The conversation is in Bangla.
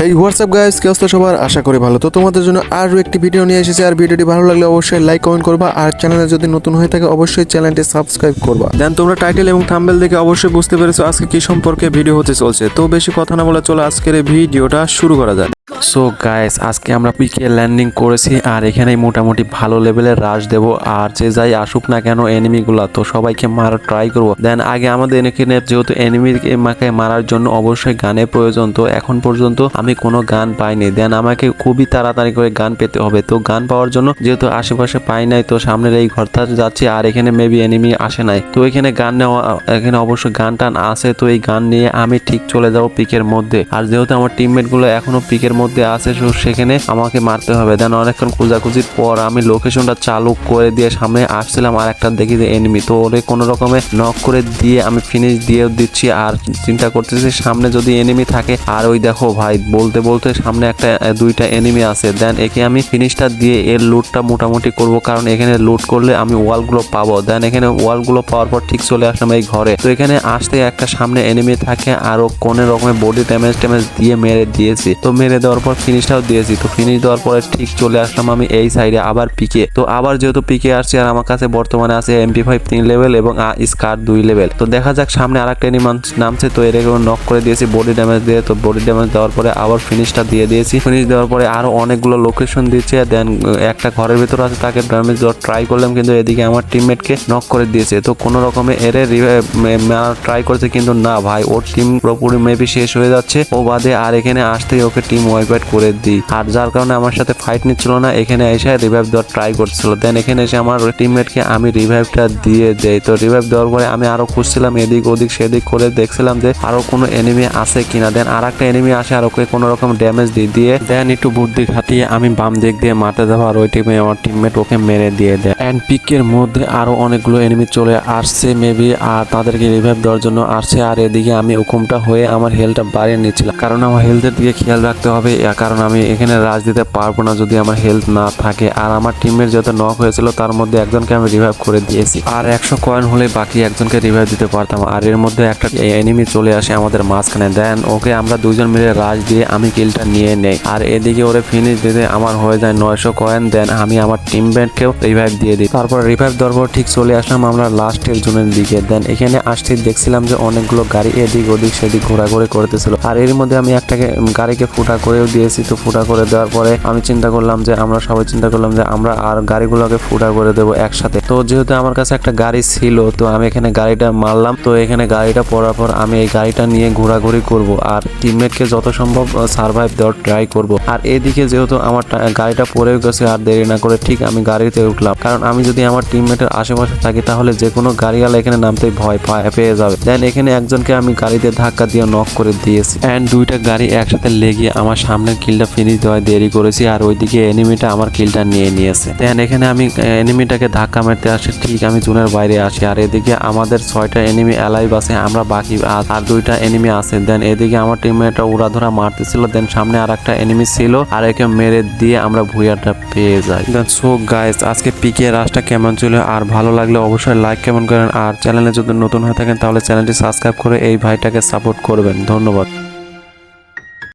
এই হোয়াটসঅ্যাপ গাইস, কি অবস্থা সবার? আশা করি ভালো। তো তোমাদের জন্য আরও একটি ভিডিও নিয়ে এসেছি। আর ভিডিওটি ভালো লাগলে অবশ্যই লাইক কমেন্ট করবা, আর চ্যানেলে যদি নতুন হয়ে থাকে অবশ্যই চ্যানেলটি সাবস্ক্রাইব করবা। দেন তোমরা টাইটেল এবং থাম্বনেল দেখে অবশ্যই বুঝতে পেরেছো আজকে কি সম্পর্কে ভিডিও হতে চলছে। তো বেশি কথা না বলে চলো আজকের এই ভিডিওটা শুরু করা যাক। সো গাইস, আজকে আমরা পিকে ল্যান্ডিং করেছি আর এখানেই মোটামুটি ভালো লেভেলের রাশ দেবো। আর যে যাই আসুক না কেন এনিমিগুলা, তো সবাইকে মারা ট্রাই করবো। দেন আগে আমাদের এখানে যেহেতু এনিমিকে মারার জন্য অবশ্যই গানের প্রয়োজন, তো এখন পর্যন্ত আমি কোনো গান পাইনি। দেন আমাকে খুবই তাড়াতাড়ি করে গান পেতে হবে। তো গান পাওয়ার জন্য যেহেতু আশেপাশে পাই নাই, তো সামনের এই ঘরটাতে যাচ্ছি। আর এখানে মেবি এনিমি আসে নাই, তো এখানে গান নেওয়া, এখানে অবশ্যই গান টান আছে। তো এই গান নিয়ে আমি ঠিক চলে যাবো পিকের মধ্যে। আর যেহেতু আমার টিমমেট গুলো এখনো পিকের মধ্যে আছে, সেখানে আমাকে মারতে হবে। দেন অনেকক্ষণ খোঁজাখুঁজির পর আমি লোকেশনটা চালু করে দিয়ে সামনে আসছিলাম, আর একটা দেখি যে এনিমি, তো ওরে কোনো রকমে নক করে দিয়ে আমি ফিনিশ দিয়ে দিচ্ছি। আর চিন্তা করতেছি সামনে যদি এনিমি থাকে, আর ওই দেখো ভাই বলতে বলতে সামনে একটা দুইটা এনিমি আছে। দেন একে আমি ফিনিশটা দিয়ে এর লুটটা মোটামুটি করব, কারণ এখানে লুট করলে আমি ওয়ালগুলো পাবো। দেন এখানে ওয়ালগুলো পাওয়ার পর ঠিক চলে আসলাম এই ঘরে। তো এখানে আসতে একটা সামনে এনিমি থাকে, আরো কোন রকমের বডি ড্যামেজ দিয়ে মেরে দিয়েছি। তো মেরে দেওয়ার পর ফিনিশটাও দিয়েছি। তো ফিনিশ দেওয়ার পরে ঠিক চলে আসলাম আমি এই সাইডে আবার পিকে। তো আবার যেহেতু পিকে আসছি, আর আমার কাছে বর্তমানে আছে MP5 3 লেভেল এবং স্কার 2 লেভেল। তো দেখা যাক সামনে আরেকটা এনিমি নামছে, তো এর নক করে দিয়েছি বডি ড্যামেজ দিয়ে। তো বডি ড্যামেজ দেওয়ার পরে আবার ফিনিশটা দিয়ে দিয়েছি। ফিনিশ দেওয়ার পরে আরো অনেকগুলো লোকেশন দিচ্ছে। দেন একটা ঘরের ভিতর আছে, তাকে ড্যামেজ দেওয়ার ট্রাই করলাম, কিন্তু এদিকে আমার টিমমেটকে নক করে দিয়েছে। তো কোনো রকমে এর ট্রাই করেছে, কিন্তু না ভাই, ওর টিম পুরোপুরি মেবি শেষ হয়ে যাচ্ছে ও বাদে। আর এখানে আসতেই ওকে টিম ওয়াইপ করে দিই, আর যার কারণে আমার সাথে ফাইট নিচ্ছিল না। এখানে এসে রিভাইভ দেওয়ার ট্রাই করছিল। দেন এখানে এসে আমার টিমমেটকে আমি রিভাইভটা দিয়ে দেই। তো রিভাইভ দেওয়ার পরে আমি আরো খুঁজছিলাম এদিক ওদিক সেদিক করে, দেখছিলাম যে আরো কোনো এনিমি আছে কিনা। দেন আর একটা এনিমি আসে, আর ওকে কোনো রকম ড্যামেজ দিয়ে দেন একটু বুদ্ধি খাটিয়ে আমি বাম দিক দিয়ে মারতে যাবো, আর ওই টিমে আমার টিমমেট ওকে মেরে দিয়ে দেয়। এন্ড পিকের মধ্যে আরো অনেকগুলো এনিমি চলে আসছে মেবি, আর তাদেরকে রিভাইভ দেওয়ার জন্য আসছে। আর এদিকে আমি হুকুমটা হয়ে আমার হেলথটা বাড়িয়ে নিচ্ছিলাম, কারণ আমার হেলথের দিকে খেয়াল রাখতে হবে, কারণ আমি এখানে রাজ দিতে পারবো না যদি আমার হেলথ না থাকে। আর আমার টিমের যত নক হয়েছিল তার মধ্যে একজনকে আমি রিভাইভ করে দিয়েছি, আর 100 কয়েন হলে বাকি একজনকে রিভাইভ দিতে পারতাম। আর এর মধ্যে একটা এনিমি চলে আসে আমাদের মাঝখানে। দেন ওকে আমরা দুজন মিলে রাজ দিয়ে আমি কিলটা নিয়ে নেই। আর এদিকে ওরে ফিনিশ দিতে আমার হয়ে যায় 900 কয়েন। দেন আমি আমার টিমমেটকেও রিভাইভ দিয়ে দিই। তারপর রিভাইভ দেওয়ার পর ঠিক চলে আসলাম আমরা লাস্টের জোনের দিকে। দেন এখানে আসতে দেখছিলাম যে অনেকগুলো গাড়ি এদিক ওদিক সেদিক ঘোরাঘুরি করতেছিল, আর এর মধ্যে আমি একটা গাড়িকে ফুটা করেও দিয়েছি। তো ফুটা করে দেওয়ার পরে আমি চিন্তা করলাম যে আমরা সবাই চিন্তা করলাম যে আমরা আর গাড়িগুলোকে ফুটা করে দেবো একসাথে। তো যেহেতু আমার কাছে একটা গাড়ি ছিল, তো আমি এখানে গাড়িটা মারলাম। তো এখানে গাড়িটা পড়ার পর আমি এই গাড়িটা নিয়ে ঘোরাঘুরি করব, আর টিমমেটকে যত সম্ভব সার্ভাইভ দেওয়ার ট্রাই করব। আর এদিকে যেহেতু আমার গাড়িটা পড়েও গেছে, আর দেরি না করে ঠিক আমি গাড়িতে উঠলাম, কারণ আমি যদি আমার টিমমেটের আশেপাশে থাকি তাহলে যে কোনো গাড়িওয়ালা এখানে নামতেই ভয় পেয়ে যাবে। দেন এখানে একজনকে আমি গাড়িতে ধাক্কা দিয়ে নক করে দিয়েছি, এন্ড দুইটা গাড়ি একসাথে লেগে আমার সামনের কিলটা ফিনিশ দেওয়ায় দেরি করেছি। আর ওইদিকে এনিমিটা আমার কিলটা নিয়ে নিয়েছে। দেন এখানে আমি এনিমিটাকে ধাক্কা মারতে আসি, ঠিক আমি জোনের বাইরে আসি। আর এদিকে আমাদের 6টা এনিমি অ্যালাইভ আছে, আমরা বাকি আর 2টা এনিমি আছে। দেন এদিকে আমার টিমমেটটা উড়াধরা মারতেছিল। দেন সামনে আর একটা এনিমি ছিল, আর একে মেরে দিয়ে আমরা ভুইয়াটা পেয়ে যাই। দেন সো গাইস, আজকে পিকে রাশটা কেমন ছিল, আর ভালো লাগলে অবশ্যই লাইক কেমন করেন, আর চ্যানেলে যদি নতুন হয়ে থাকেন তাহলে চ্যানেলটি সাবস্ক্রাইব করে এই ভাইটাকে সাপোর্ট করবেন। ধন্যবাদ।